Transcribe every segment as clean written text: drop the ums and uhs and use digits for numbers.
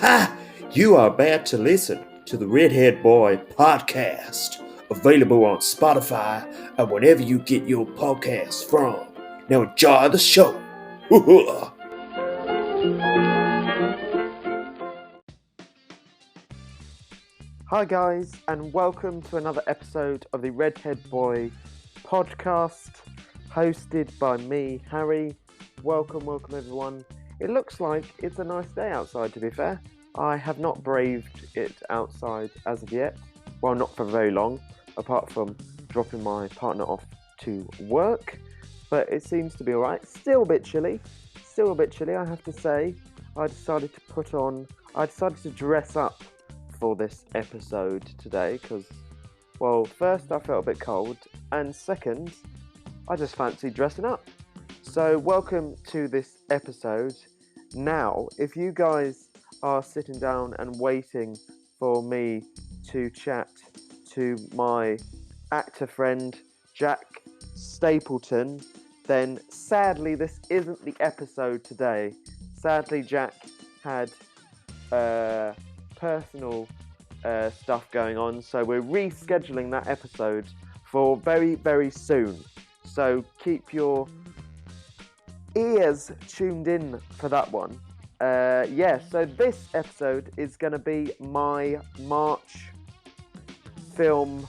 Aha! You are about to listen to the Redhead Boy podcast, available on Spotify and wherever you get your podcasts from. Now enjoy the show. Hi guys, and welcome to another episode of the Redhead Boy podcast, hosted by me, Harry. Welcome everyone. It looks like it's a nice day outside, to be fair. I have not braved it outside as of yet. Well, not for very long, apart from dropping my partner off to work. But it seems to be alright. Still a bit chilly, I have to say. I decided to dress up for this episode today because, well, first I felt a bit cold, and second, I just fancied dressing up. So welcome to this episode. Now, if you guys are sitting down and waiting for me to chat to my actor friend Jack Stapleton, then sadly this isn't the episode today. Sadly, Jack had personal stuff going on, so we're rescheduling that episode for very, very soon. So keep your ears tuned in for that one. So this episode is going to be my March film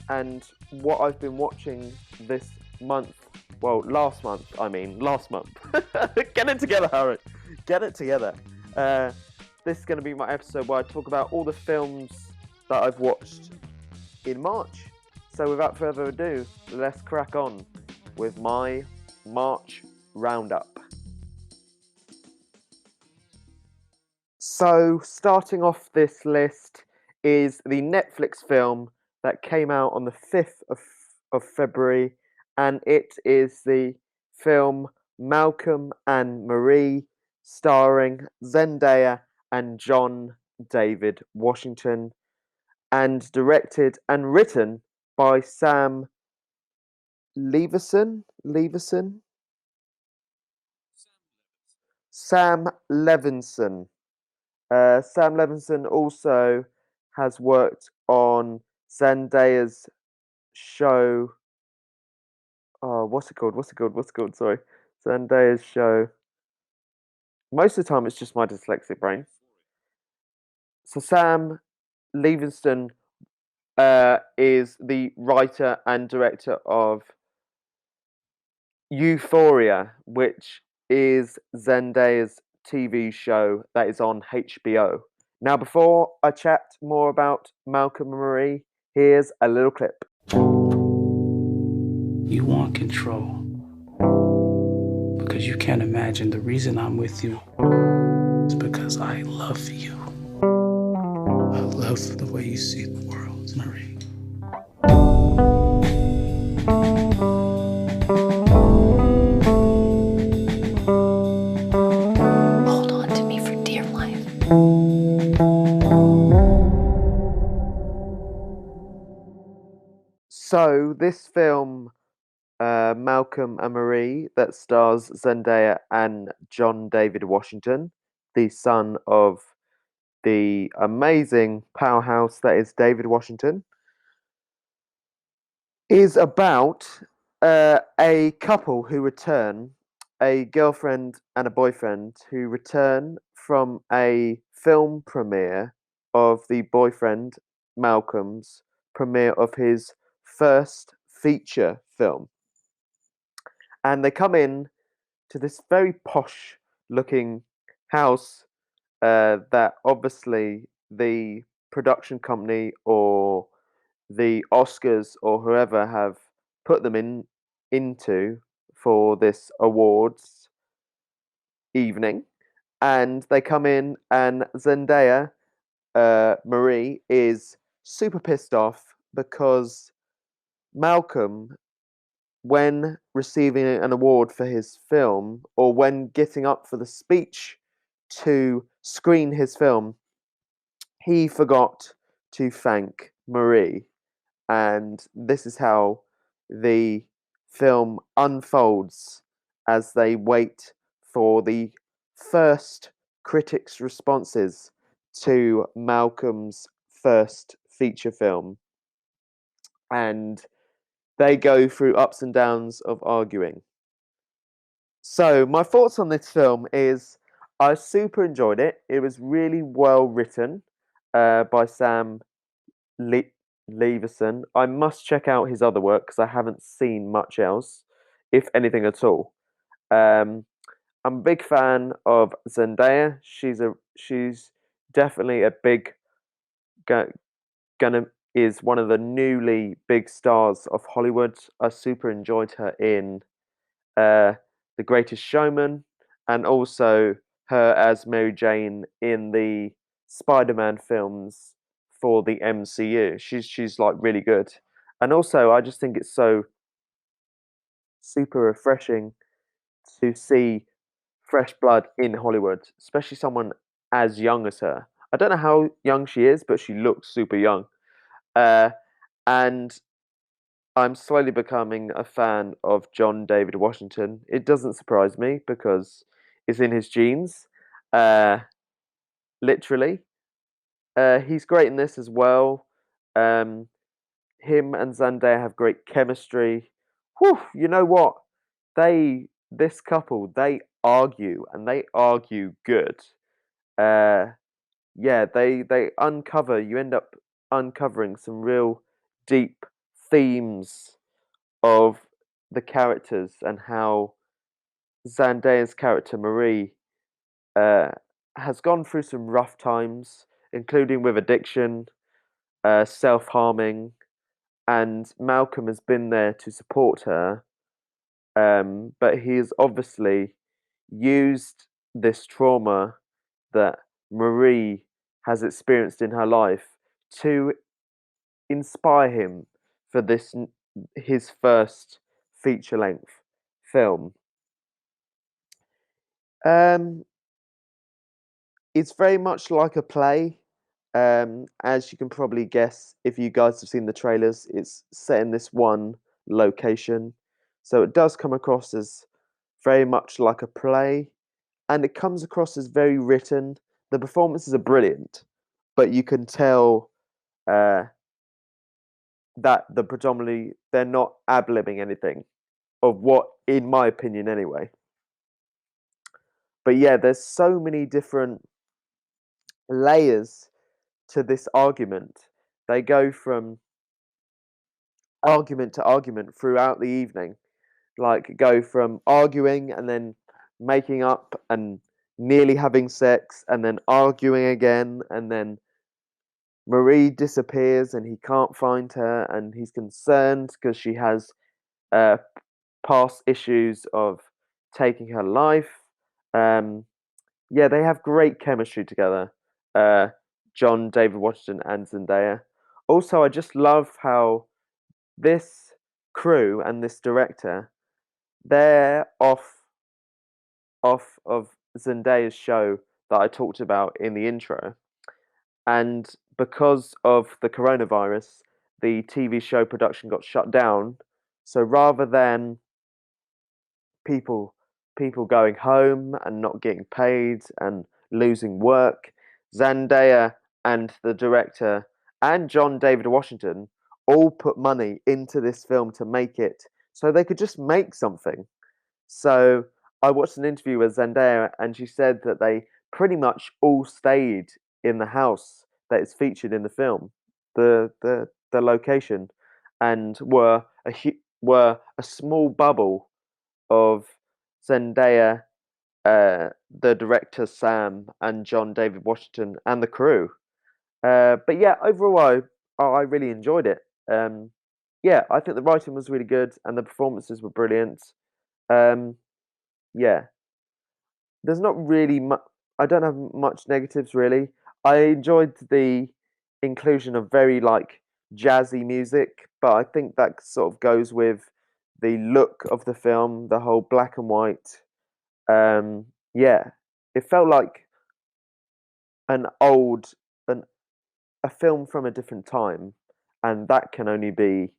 and what I've been watching this month. Well, last month. Get it together, Harry. Get it together. This is going to be my episode where I talk about all the films that I've watched in March. So without further ado, let's crack on with my March roundup. So starting off this list is the Netflix film that came out on the 5th of February, and it is the film Malcolm and Marie, starring Zendaya and John David Washington, and directed and written by Sam Levinson. Sam Levinson. Sam Levinson also has worked on Zendaya's show. Oh, what's it called? Sorry. Zendaya's show. Most of the time, it's just my dyslexic brain. So Sam Levinson is the writer and director of Euphoria, which is Zendaya's TV show that is on HBO. Now, before I chat more about Malcolm and Marie, here's a little clip. You want control because you can't imagine the reason I'm with you is because I love you. I love the way you see the world, Marie. Hold on to me for dear life. So, this film, Malcolm and Marie, that stars Zendaya and John David Washington, the son of the amazing powerhouse that is David Washington, is about a couple who return, a girlfriend and a boyfriend who return from a film premiere of the boyfriend Malcolm's premiere of his first feature film. And they come in to this very posh looking house that obviously the production company or the Oscars or whoever have put them into for this awards evening. And they come in, and Zendaya, Marie, is super pissed off because Malcolm, when receiving an award for his film, or when getting up for the speech to screen his film, he forgot to thank Marie. And this is how the film unfolds as they wait for the first critics' responses to Malcolm's first feature film, and they go through ups and downs of arguing. So my thoughts on this film is I super enjoyed it. It was really well written by Sam Leverson. I must check out his other work because I haven't seen much else, if anything at all. I'm a big fan of Zendaya. She's definitely a big gonna is one of the newly big stars of Hollywood. I super enjoyed her in The Greatest Showman, and also her as Mary Jane in the Spider-Man films for the MCU. She's like really good, and also I just think it's so super refreshing to see fresh blood in Hollywood, especially someone as young as her. I don't know how young she is, but she looks super young. Uh, and I'm slowly becoming a fan of John David Washington. It doesn't surprise me because it's in his genes, uh, literally. He's great in this as well. Um, him and Zendaya have great chemistry. Whew, you know what? This couple, they argue and they argue good. Uh, yeah, they uncover. You end up uncovering some real deep themes of the characters and how Zendaya's character Marie uh, has gone through some rough times, including with addiction, self-harming, and Malcolm has been there to support her. But he has obviously used this trauma that Marie has experienced in her life to inspire him for his first feature length film. Um, it's very much like a play. As you can probably guess, if you guys have seen the trailers, it's set in this one location. So it does come across as very much like a play, and it comes across as very written. The performances are brilliant, but you can tell uh, that they're not ad-libbing anything of what, in my opinion, anyway. But yeah, there's so many different layers to this argument. They go from argument to argument throughout the evening. Like go from arguing and then making up and nearly having sex and then arguing again, and then Marie disappears and he can't find her and he's concerned because she has uh, past issues of taking her life. Um, yeah, they have great chemistry together. John David Washington and Zendaya. Also, I just love how this crew and this director, they're off of Zendaya's show that I talked about in the intro, and because of the coronavirus, the TV show production got shut down. So rather than people people going home and not getting paid and losing work, Zendaya and the director and John David Washington all put money into this film to make it so they could just make something. So I watched an interview with Zendaya and she said that they pretty much all stayed in the house that is featured in the film, the location, and were a small bubble of Zendaya, the director Sam, and John David Washington, and the crew. But yeah, overall, I really enjoyed it. Yeah, I think the writing was really good, and the performances were brilliant. Um, yeah, there's not really much. I don't have much negatives really. I enjoyed the inclusion of very like jazzy music, but I think that sort of goes with the look of the film, the whole black and white. Yeah, it felt like an old an a film from a different time, and that can only be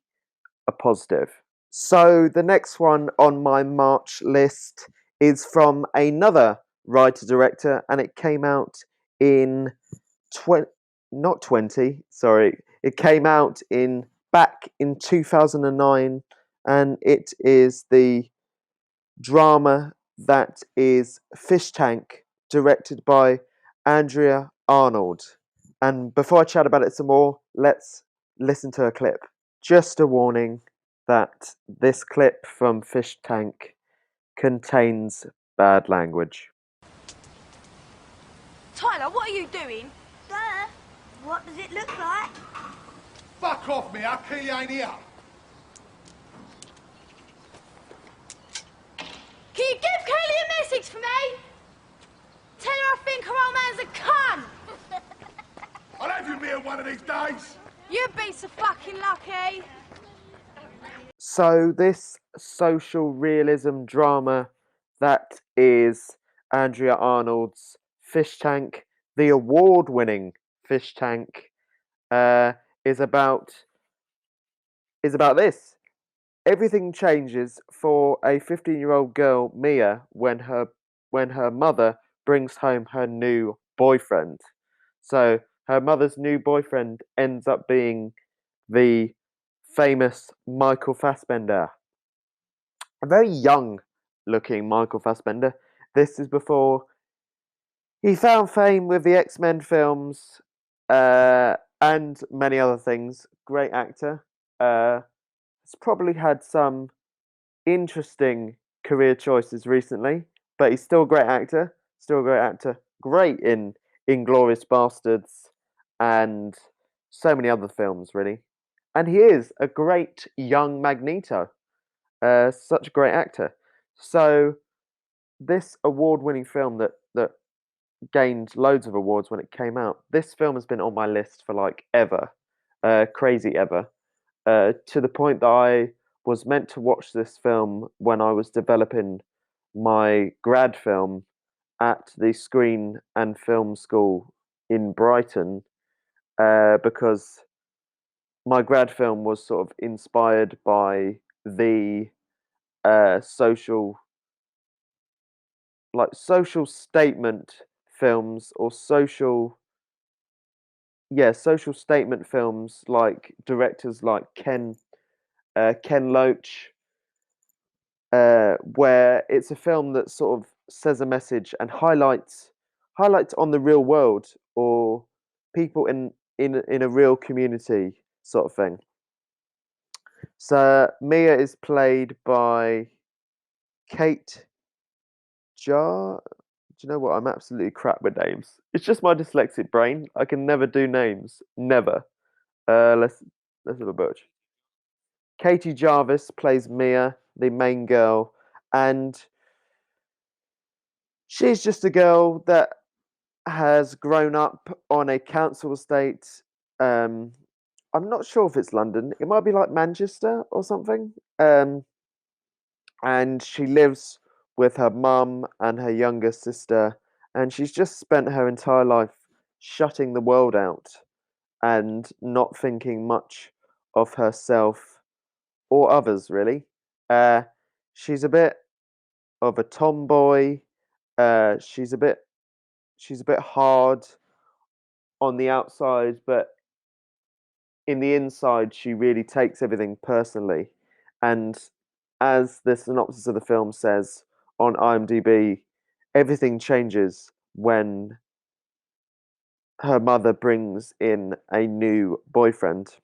a positive. So the next one on my March list is from another writer director, and it came out in not 20. Sorry, it came out back in 2009, and it is the drama that is Fish Tank, directed by Andrea Arnold. And before I chat about it some more, let's listen to a clip. Just a warning that this clip from Fish Tank contains bad language. Tyler, what are you doing? Sir, what does it look like? Fuck off me, our key ain't here. Can you give Kaylee a message for me? Tell her I think her old man's a cunt. I'll have you here one of these days. You'd be so fucking lucky. So this social realism drama that is Andrea Arnold's Fish Tank, the award-winning Fish Tank, is about this. Everything changes for a 15-year-old girl, Mia, when her mother brings home her new boyfriend. So her mother's new boyfriend ends up being the famous Michael Fassbender. A very young-looking Michael Fassbender. This is before he found fame with the X-Men films and many other things. Great actor. Has probably had some interesting career choices recently, but he's still a great actor. Still a great actor. Great in Inglourious Bastards and so many other films, really. And he is a great young Magneto. Such a great actor. So this award-winning film that gained loads of awards when it came out. This film has been on my list for like ever, crazy ever, to the point that I was meant to watch this film when I was developing my grad film at the Screen and Film School in Brighton, because my grad film was sort of inspired by the social statement films or social statement films like directors like Ken Loach, where it's a film that sort of says a message and highlights on the real world or people in a real community sort of thing. So Mia is played by Kate Jar. Do you know what? I'm absolutely crap with names. It's just my dyslexic brain. I can never do names. Never. Let's have a butch. Katie Jarvis plays Mia, the main girl, and she's just a girl that has grown up on a council estate. I'm not sure if it's London. It might be like Manchester or something. And she lives with her mum and her younger sister, and she's just spent her entire life shutting the world out and not thinking much of herself or others, really. She's a bit of a tomboy. She's a bit hard on the outside, but in the inside, she really takes everything personally. And as the synopsis of the film says on IMDb, everything changes when her mother brings in a new boyfriend.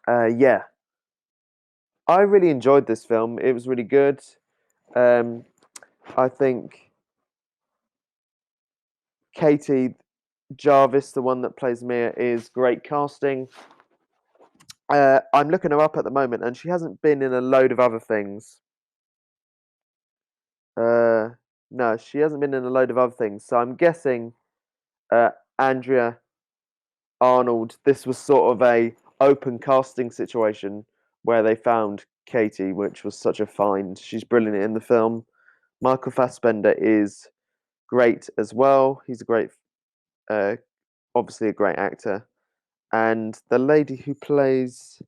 Yeah, I really enjoyed this film. It was really good. I think Katie Jarvis, the one that plays Mia, is great casting. I'm looking her up at the moment, and she hasn't been in a load of other things. No, she hasn't been in a load of other things. So I'm guessing Andrea Arnold. This was sort of a open casting situation where they found Katie, which was such a find. She's brilliant in the film. Michael Fassbender is great as well. He's a great, obviously a great actor. And the lady who plays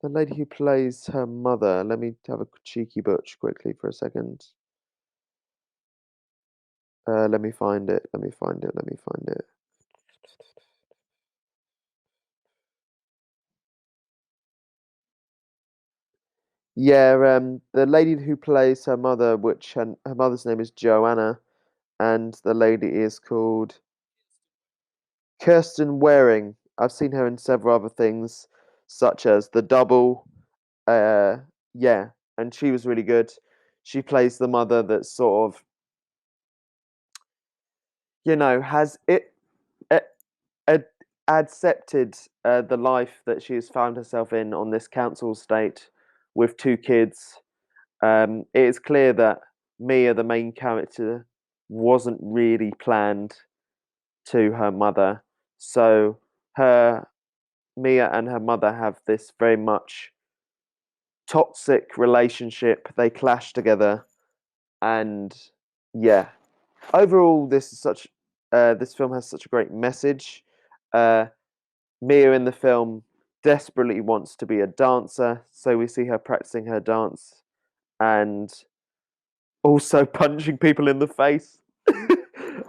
her mother. Let me have a cheeky butch quickly for a second. Let me find it. Let me find it. Let me find it. Yeah, the lady who plays her mother, which her mother's name is Joanna, and the lady is called Kirsten Waring. I've seen her in several other things, such as The Double. Yeah, and she was really good. She plays the mother that sort of, has a- accepted the life that she has found herself in on this council estate with two kids. It is clear that Mia, the main character, wasn't really planned to her mother. So her Mia and her mother have this very much toxic relationship. They clash together, and yeah, overall, this film has such a great message. Uh, Mia in the film desperately wants to be a dancer, so we see her practicing her dance and also punching people in the face,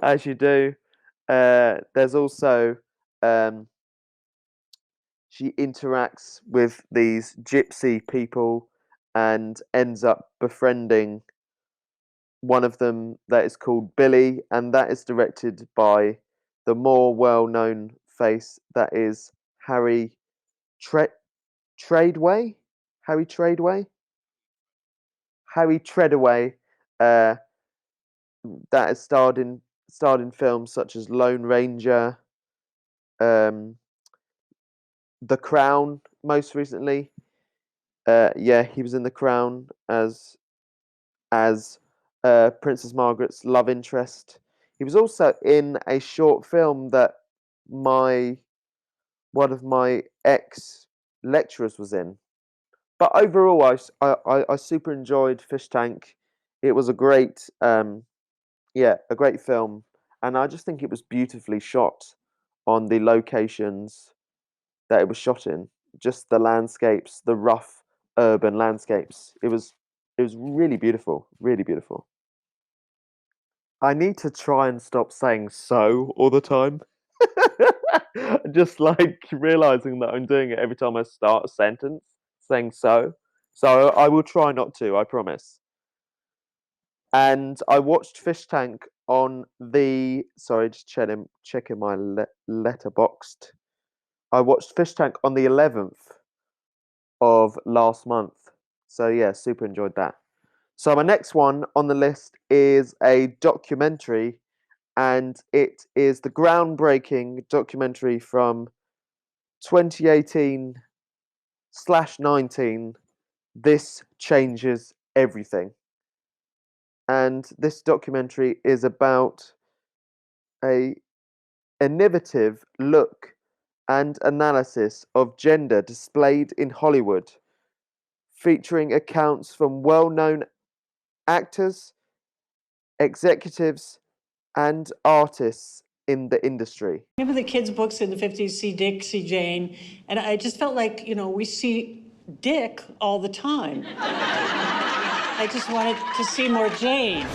as you do. There's also she interacts with these gypsy people and ends up befriending one of them that is called Billy, and that is directed by the more well-known face that is Harry Tradeway. Harry Tradeway. Harry Treadaway. Uh, that has starred in films such as Lone Ranger, um, The Crown, most recently. Yeah, he was in The Crown as Princess Margaret's love interest. He was also in a short film that my one of my ex lecturers was in. But overall, I super enjoyed Fish Tank. It was a great film, and I just think it was beautifully shot on the locations that it was shot in. Just the landscapes, the rough urban landscapes. It was really beautiful, really beautiful. I need to try and stop saying so all the time. Just like realizing that I'm doing it every time I start a sentence, saying so. So I will try not to, I promise. And I watched Fish Tank on the. Sorry, just checking my letterboxed. I watched Fish Tank on the 11th of last month. So yeah, super enjoyed that. So my next one on the list is a documentary, and it is the groundbreaking documentary from 2018/19. This changes everything. And this documentary is about a innovative look and analysis of gender displayed in Hollywood, featuring accounts from well-known actors, executives, and artists in the industry. Remember the kids' books in the 50s, See Dick, See Jane? And I just felt like, we see Dick all the time. I just wanted to see more Jane.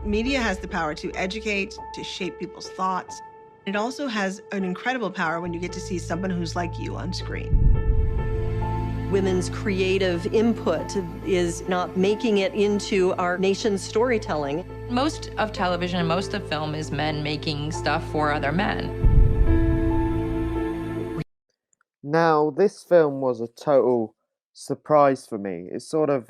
Media has the power to educate, to shape people's thoughts. It also has an incredible power when you get to see someone who's like you on screen. Women's creative input is not making it into our nation's storytelling. Most of television and most of film is men making stuff for other men. Now, this film was a total surprise for me. It sort of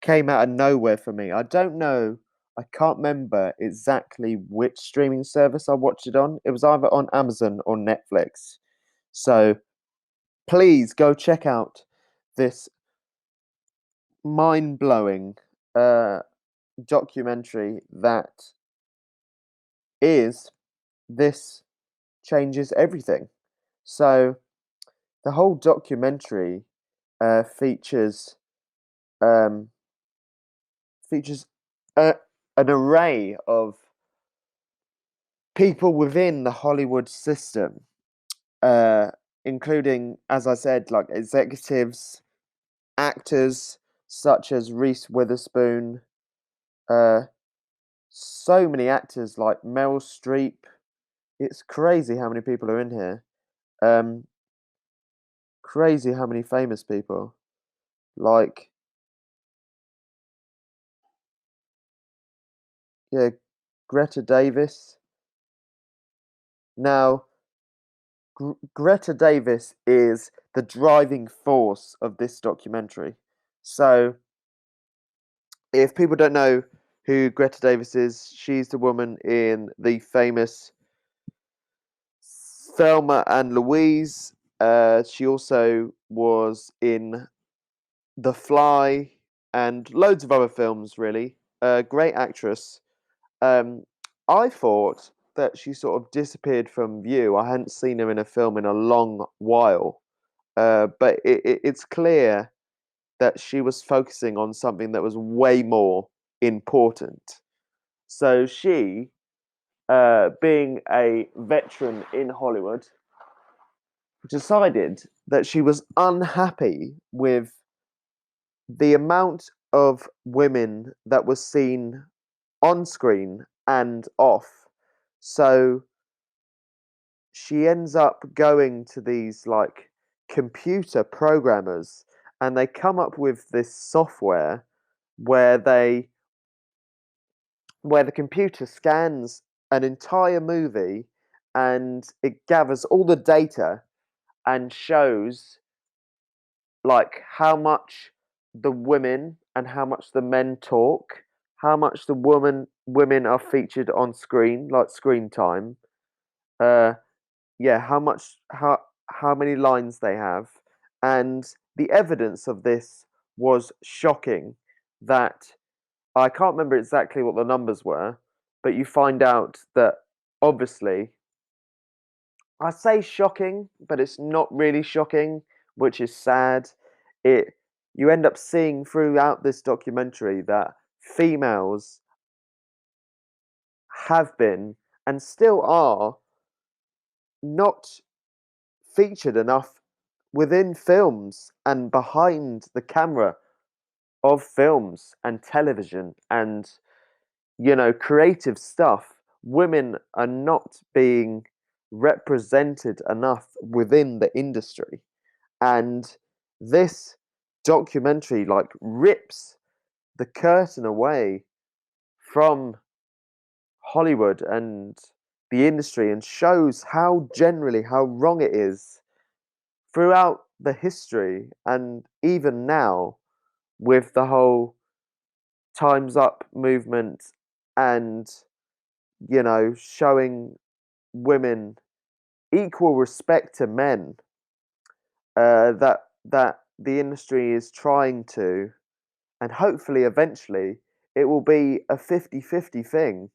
came out of nowhere for me. I don't know, I can't remember exactly which streaming service I watched it on. It was either on Amazon or Netflix. So please go check out this mind-blowing documentary that is This Changes Everything. So the whole documentary features features an array of people within the Hollywood system, including, as I said, like executives, actors such as Reese Witherspoon, so many actors like Meryl Streep. It's crazy how many people are in here. Um, Crazy how many famous people. Like, yeah, Greta Davis. Now, Greta Davis is the driving force of this documentary. So, if people don't know who Greta Davis is, she's the woman in the famous Thelma and Louise. She also was in The Fly and loads of other films, really. Great actress. I thought that she sort of disappeared from view. I hadn't seen her in a film in a long while. But it's clear that she was focusing on something that was way more important. So she, being a veteran in Hollywood, decided that she was unhappy with the amount of women that was seen on screen and off. So she ends up going to these like computer programmers, and they come up with this software where the computer scans an entire movie and it gathers all the data and shows like how much the women and how much the men talk, how much the women are featured on screen, like screen time. Yeah, how many lines they have, and the evidence of this was shocking. That I can't remember exactly what the numbers were, but you find out that obviously, I say shocking, but it's not really shocking, which is sad. It You end up seeing throughout this documentary that females have been and still are not featured enough within films and behind the camera of films and television and creative stuff. Women are not being represented enough within the industry, and this documentary like rips the curtain away from Hollywood and the industry and shows how wrong it is throughout the history and even now with the whole Time's Up movement and showing women equal respect to men, that the industry is trying to, and hopefully eventually it will be a 50-50 thing.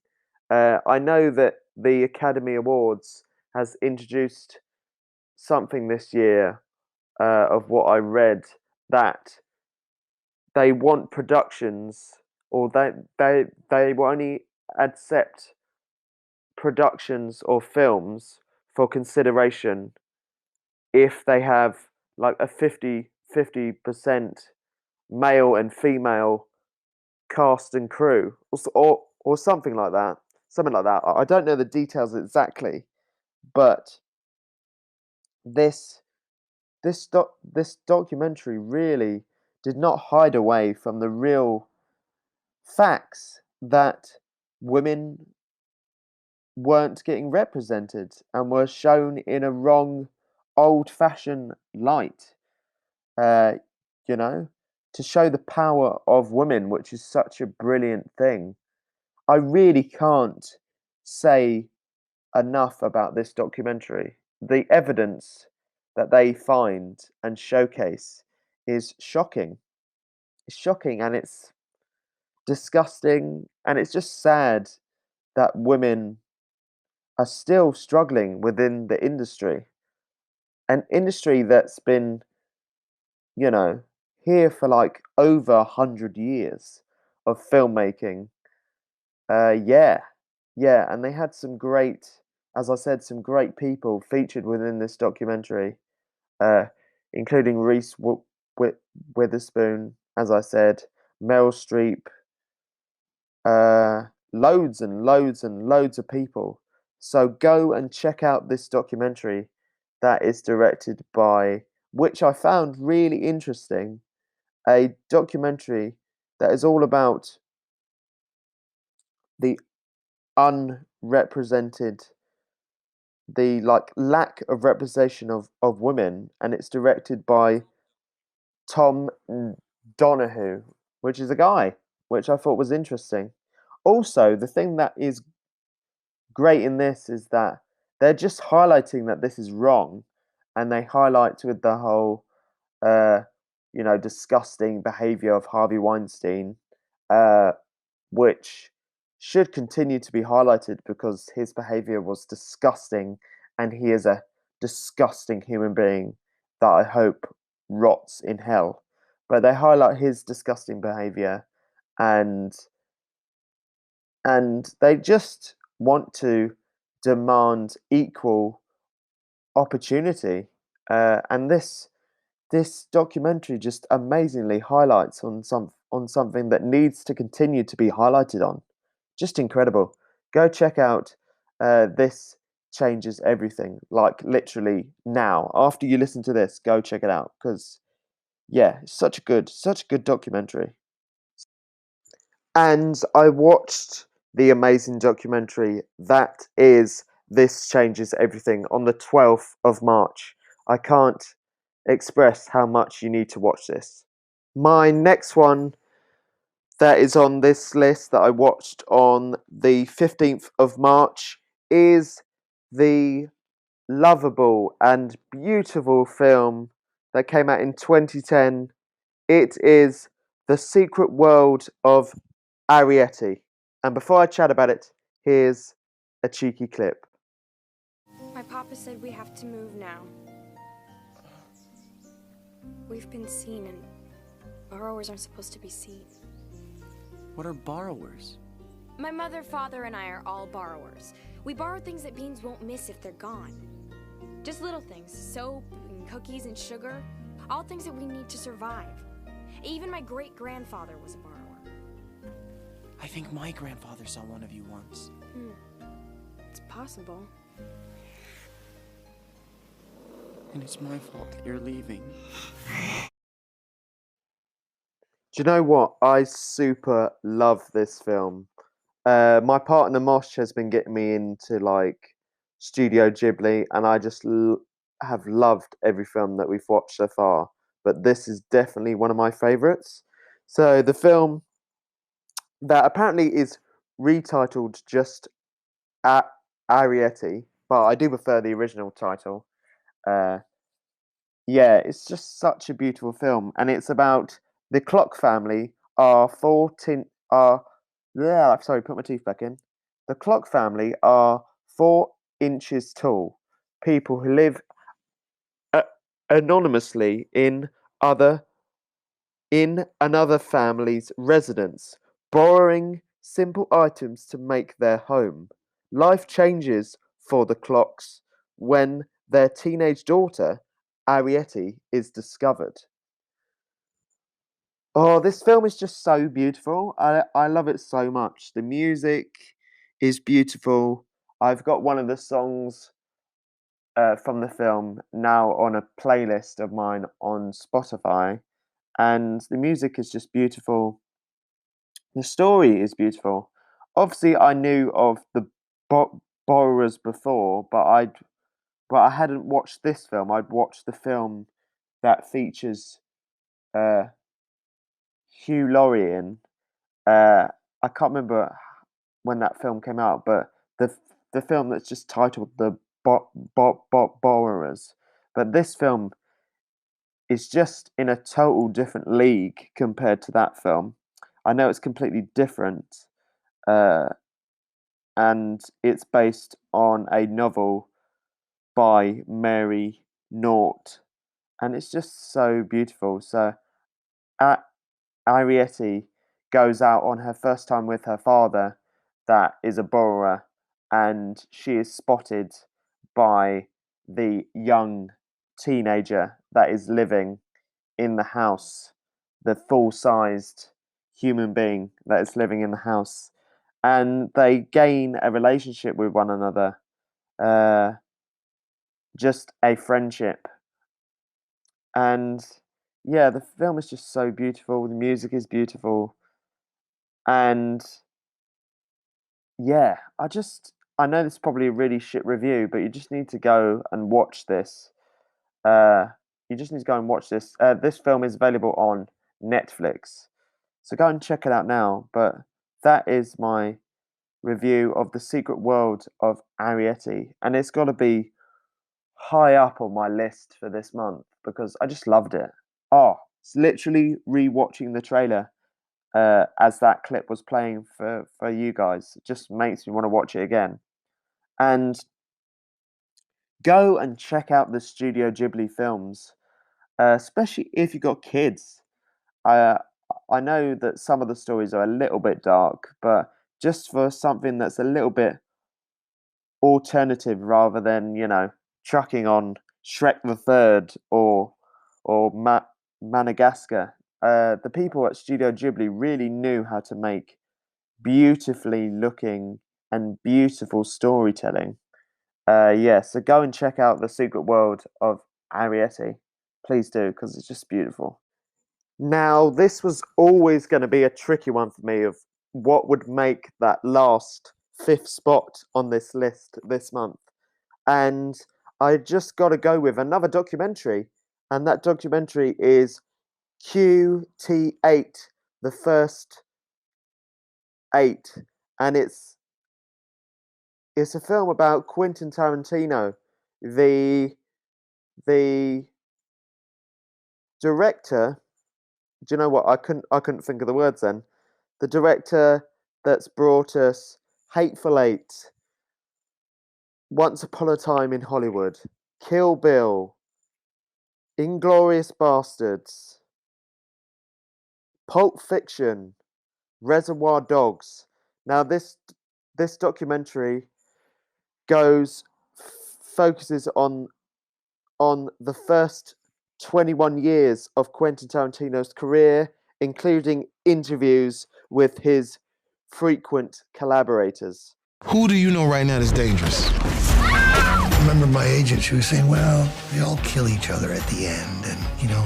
I know that the Academy Awards has introduced something this year, of what I read, that they want productions, or they will only accept productions or films for consideration if they have like a 50% male and female cast and crew, or something like that. Something like that. I don't know the details exactly, but this this documentary really did not hide away from the real facts that women weren't getting represented and were shown in a wrong, old-fashioned light. Uh, you know, to show the power of women, which is such a brilliant thing. I really can't say enough about this documentary. The evidence that they find and showcase is shocking. It's shocking and it's disgusting, and it's just sad that women are still struggling within the industry. An industry that's been, you know, here for like over 100 years of filmmaking. Yeah, yeah, and they had some great, as I said, some great people featured within this documentary, uh, including Witherspoon, as I said, Meryl Streep, loads and loads and loads of people. So go and check out this documentary that is directed by, which I found really interesting, a documentary that is all about the unrepresented, the like lack of representation of women, and it's directed by Tom Donahue, which is a guy, which I thought was interesting. Also, the thing that is great in this is that they're just highlighting that this is wrong, and they highlight with the whole, uh, disgusting behavior of Harvey Weinstein, uh, which should continue to be highlighted because his behavior was disgusting, and he is a disgusting human being that I hope rots in hell. But they highlight his disgusting behavior, and they just want to demand equal opportunity. And this documentary just amazingly highlights on something that needs to continue to be highlighted on. Just incredible. Go check out This Changes Everything. Like literally now. After you listen to this, go check it out. Because yeah, it's such a good documentary. And I watched the amazing documentary that is This Changes Everything on the 12th of March. I can't express how much you need to watch this. My next one that is on this list that I watched on the 15th of March is the lovable and beautiful film that came out in 2010. It is The Secret World of Arrietty. And before I chat about it, here's a cheeky clip. My papa said we have to move now. We've been seen, and borrowers aren't supposed to be seen. What are borrowers? My mother, father, and I are all borrowers. We borrow things that Beans won't miss if they're gone. Just little things, soap and cookies and sugar, all things that we need to survive. Even my great-grandfather was a borrower. I think my grandfather saw one of you once. It's possible. And it's my fault that you're leaving. Do you know what? I super love this film. My partner Mosh has been getting me into like Studio Ghibli, and I just have loved every film that we've watched so far. But this is definitely one of my favorites. So the film that apparently is retitled just Arrietty, but I do prefer the original title. Yeah, it's just such a beautiful film, and it's about the Clock family are sorry, put my teeth back in. The Clock family are 4 inches tall people who live anonymously in another family's residence, borrowing simple items to make their home. Life changes for the Clocks when their teenage daughter, Arrietty, is discovered. Oh, this film is just so beautiful. I love it so much. The music is beautiful. I've got one of the songs from the film now on a playlist of mine on Spotify, and the music is just beautiful. The story is beautiful. Obviously, I knew of the borrowers before, but I hadn't watched this film. I'd watched the film that features Hugh Laurie in. I can't remember when that film came out, but the film that's just titled The Borrowers. But this film is just in a total different league compared to that film. I know it's completely different, and it's based on a novel by Mary Naught, and it's just so beautiful. So, Arrietty goes out on her first time with her father, that is a borrower, and she is spotted by the young teenager that is living in the house, the full-sized human being that is living in the house. and they gain a relationship with one another, just a friendship. And yeah, the film is just so beautiful. The music is beautiful, and yeah, I know this is probably a really shit review, but you just need to go and watch this. You just need to go and watch this. This film is available on Netflix, so go and check it out now. But that is my review of The Secret World of Arrietty, and it's got to be high up on my list for this month because I just loved it. Oh, it's literally rewatching the trailer as that clip was playing for you guys. It just makes me want to watch it again. And go and check out the Studio Ghibli films, especially if you've got kids. I know that some of the stories are a little bit dark, but just for something that's a little bit alternative rather than, chucking on Shrek the Third or Madagascar. The people at Studio Ghibli really knew how to make beautifully looking and beautiful storytelling. Yeah, so go and check out The Secret World of Arrietty. Please do, because it's just beautiful. Now, this was always going to be a tricky one for me of what would make that last 5th spot on this list this month. And I just got to go with another documentary, and that documentary is QT8, The First 8, and it's a film about Quentin Tarantino, the director. Do you know what? I couldn't think of the words then. The director that's brought us Hateful Eight, Once Upon a Time in Hollywood, Kill Bill, Inglourious Bastards, Pulp Fiction, Reservoir Dogs. Now this documentary focuses on the first 21 years of Quentin Tarantino's career, including interviews with his frequent collaborators. Who do you know right now that's dangerous? I remember my agent, she was saying, well, they all kill each other at the end, and,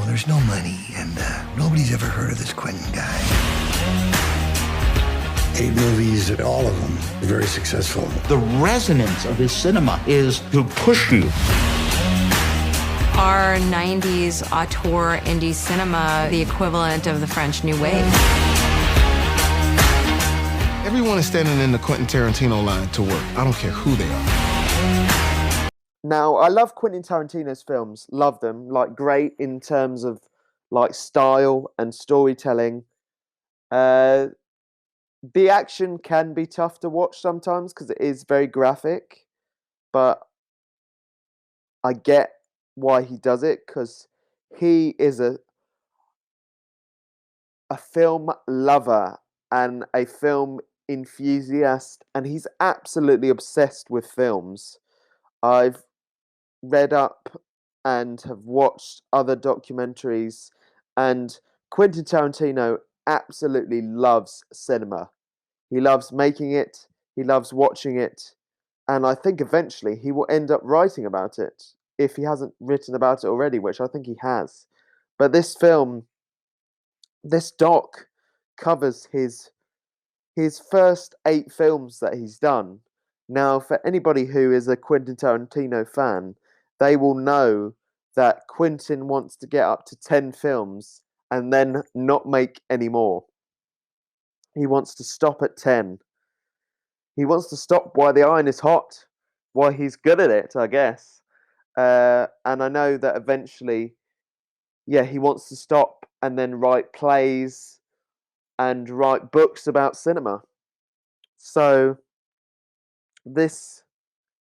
there's no money, and nobody's ever heard of this Quentin guy. 8 movies, all of them very successful. The resonance of his cinema is to push you. Our 90s auteur indie cinema, the equivalent of the French New Wave. Everyone is standing in the Quentin Tarantino line to work. I don't care who they are. Now, I love Quentin Tarantino's films. Love them. Great in terms of, style and storytelling. The action can be tough to watch sometimes because it is very graphic. But I get why he does it, because he is a film lover and a film enthusiast, and he's absolutely obsessed with films. I've read up and have watched other documentaries, and Quentin Tarantino absolutely loves cinema. He loves making it, he loves watching it, and I think eventually he will end up writing about it, if he hasn't written about it already, which I think he has. But this doc covers his first 8 films that he's done. Now, for anybody who is a Quentin Tarantino fan, they will know that Quentin wants to get up to 10 films and then not make any more. He wants to stop at 10. He wants to stop while the iron is hot, while he's good at it, I guess. And I know that eventually, he wants to stop and then write plays and write books about cinema. So this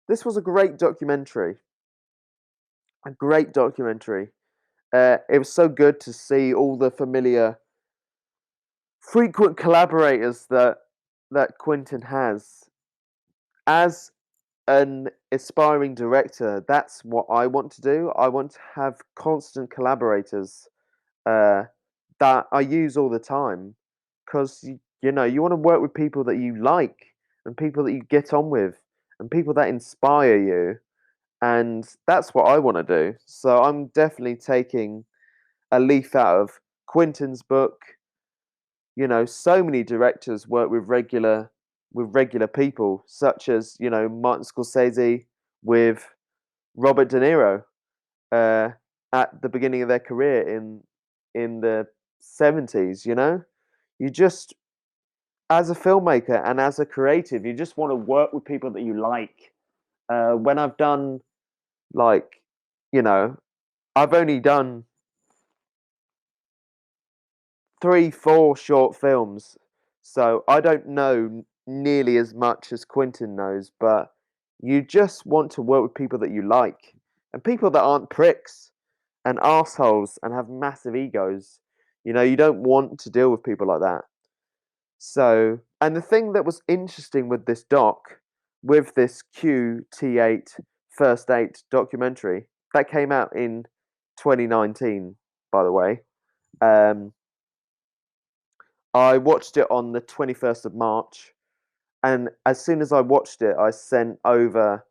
was a great documentary. A great documentary. It was so good to see all the familiar, frequent collaborators that Quentin has. As an aspiring director, that's what I want to do. I want to have constant collaborators that I use all the time, because You know, you want to work with people that you like and people that you get on with and people that inspire you. And that's what I want to do. So I'm definitely taking a leaf out of Quentin's book. You know, so many directors work with regular people, such as, you know, Martin Scorsese with Robert De Niro at the beginning of their career in the 70s. You know, you just, as a filmmaker and as a creative, you just want to work with people that you like. When I've done, like, you know, I've only done 3, 4 short films, so I don't know nearly as much as Quentin knows, but you just want to work with people that you like and people that aren't pricks and assholes and have massive egos. You know, you don't want to deal with people like that. So, and the thing that was interesting with this doc, with this QT8 First 8 documentary that came out in 2019, by the way. I watched it on the 21st of March, and as soon as I watched it, I sent over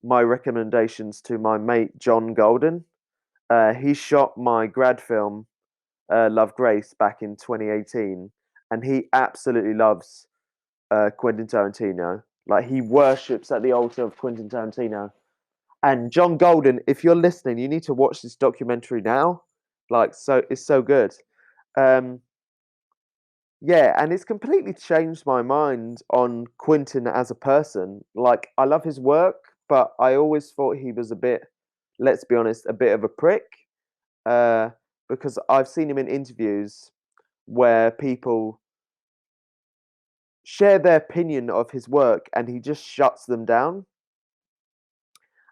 my recommendations to my mate John Golden. He shot my grad film, Love Grace, back in 2018, and he absolutely loves Quentin Tarantino. Like, he worships at the altar of Quentin Tarantino. And John Golden, if you're listening, you need to watch this documentary now. Like, so it's so good. Yeah, and it's completely changed my mind on Quentin as a person. Like, I love his work, but I always thought he was a bit, let's be honest, a bit of a prick. Because I've seen him in interviews where people share their opinion of his work and he just shuts them down.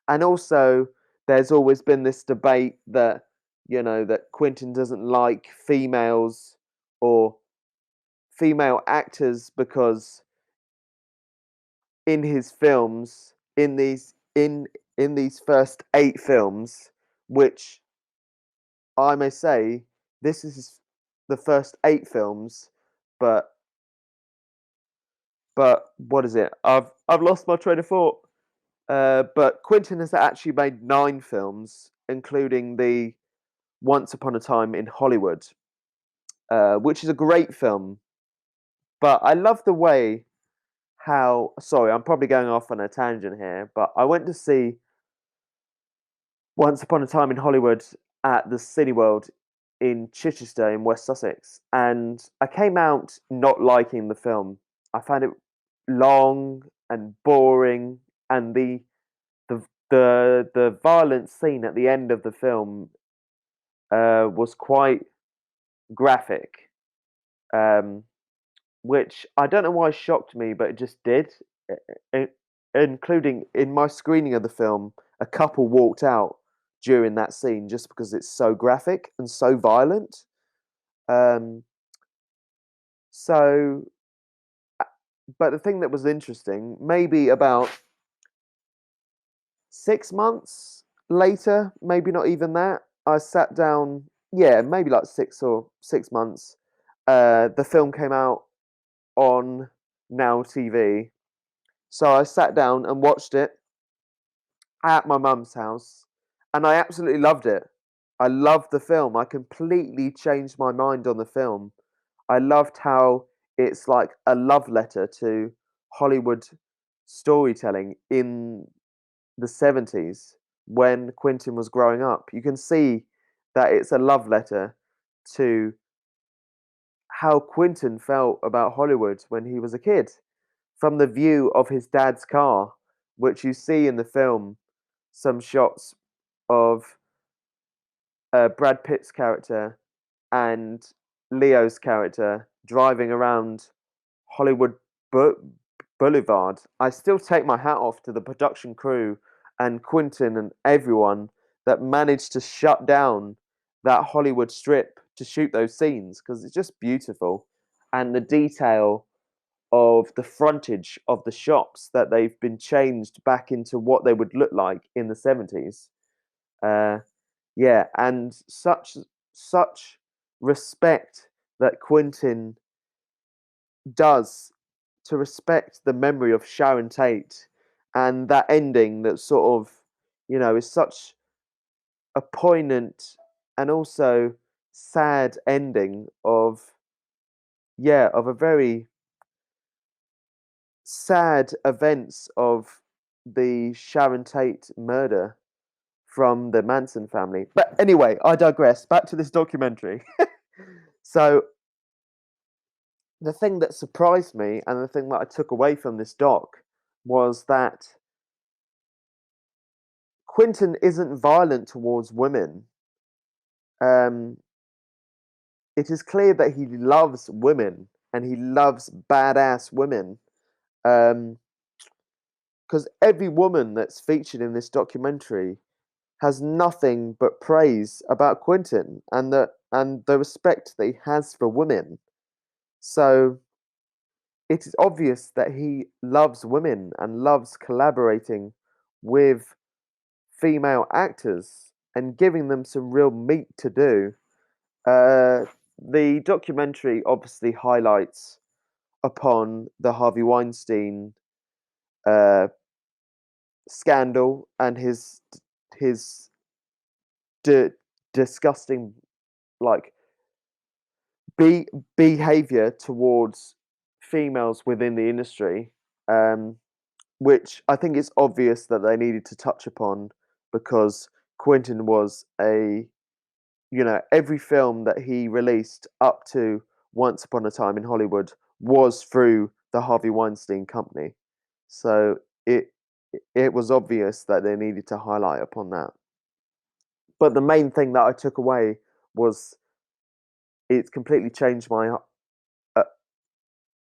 And also, there's always been this debate that, you know, that Quentin doesn't like females or female actors because in his films, in these first 8 films, which I may say, this is the first 8 films, but what is it? I've lost my train of thought. But Quentin has actually made 9 films, including the Once Upon a Time in Hollywood, which is a great film. But I love the way how... Sorry, I'm probably going off on a tangent here, but I went to see Once Upon a Time in Hollywood at the Cineworld in Chichester in West Sussex, and I came out not liking the film. I found it long and boring, and the violent scene at the end of the film was quite graphic, which I don't know why shocked me, but it just did. Including in my screening of the film, a couple walked out during that scene just because it's so graphic and so violent. So, but the thing that was interesting, maybe about 6 months later, maybe not even that, I sat down, yeah, maybe like 6 months, the film came out on Now TV. So I sat down and watched it at my mum's house, and I absolutely loved it. I loved the film. I completely changed my mind on the film. I loved how it's like a love letter to Hollywood storytelling in the 70s when Quentin was growing up. You can see that it's a love letter to how Quentin felt about Hollywood when he was a kid, from the view of his dad's car, which you see in the film, some shots of Brad Pitt's character and Leo's character driving around Hollywood Boulevard. I still take my hat off to the production crew and Quentin and everyone that managed to shut down that Hollywood strip to shoot those scenes, because it's just beautiful. And the detail of the frontage of the shops, that they've been changed back into what they would look like in the 70s. Yeah, and such respect that Quentin does to respect the memory of Sharon Tate, and that ending that sort of, is such a poignant and also sad ending of a very sad events of the Sharon Tate murder from the Manson family. But anyway, I digress. Back to this documentary. So the thing that surprised me and the thing that I took away from this doc was that Quentin isn't violent towards women. It is clear that he loves women, and he loves badass women. Because every woman that's featured in this documentary has nothing but praise about Quentin and the respect that he has for women. So it is obvious that he loves women and loves collaborating with female actors and giving them some real meat to do. The documentary obviously highlights upon the Harvey Weinstein scandal and his disgusting behavior towards females within the industry, which I think it's obvious that they needed to touch upon, because Quentin was every film that he released up to Once Upon a Time in Hollywood was through the Harvey Weinstein Company. So it was obvious that they needed to highlight upon that. But the main thing that I took away was it's completely changed my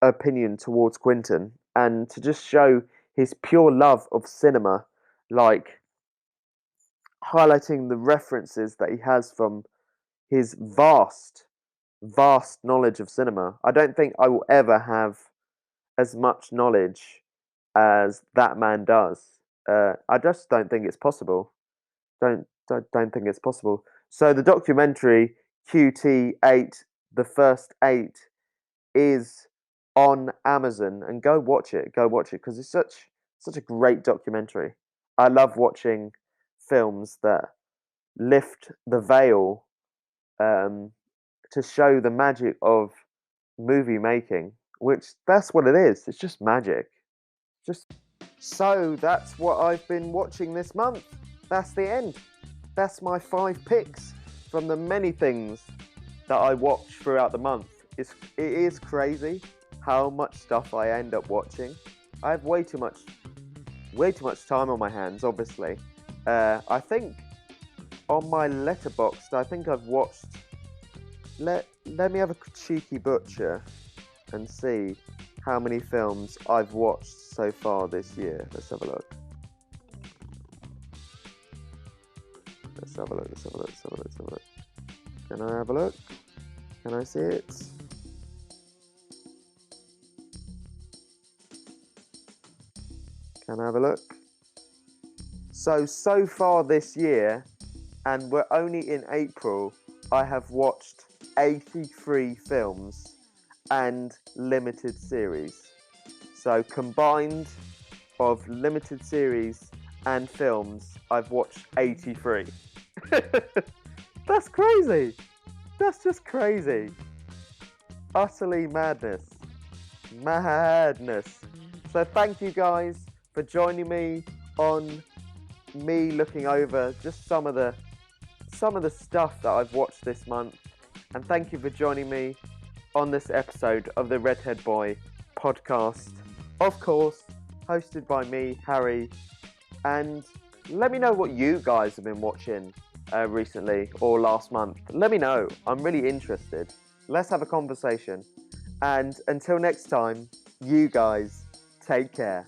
opinion towards Quentin, and to just show his pure love of cinema, like highlighting the references that he has from his vast knowledge of cinema. I don't think I will ever have as much knowledge as that man does. I just don't think it's possible. Don't think it's possible. So the documentary QT8, the first 8, is on Amazon, and go watch it because it's such a great documentary. I love watching films that lift the veil to show the magic of movie making, which that's what it is. It's just magic. So that's what I've been watching this month. That's the end. That's my 5 picks from the many things that I watch throughout the month. It is crazy how much stuff I end up watching. I have way too much time on my hands, obviously. I think on my Letterboxd, I think I've watched... Let me have a cheeky butcher and see how many films I've watched so far this year. Let's have a look. Let's have a look. Can I have a look? Can I see it? Can I have a look? So far this year, and we're only in April, I have watched 83 films and limited series. So combined of limited series and films, I've watched 83. That's crazy. That's just crazy. Utterly madness. So thank you guys for joining me on me looking over just some of the stuff that I've watched this month. And thank you for joining me on this episode of the Redhead Boy podcast. Of course, hosted by me, Harry. And let me know what you guys have been watching recently or last month. Let me know. I'm really interested. Let's have a conversation. And until next time, you guys take care.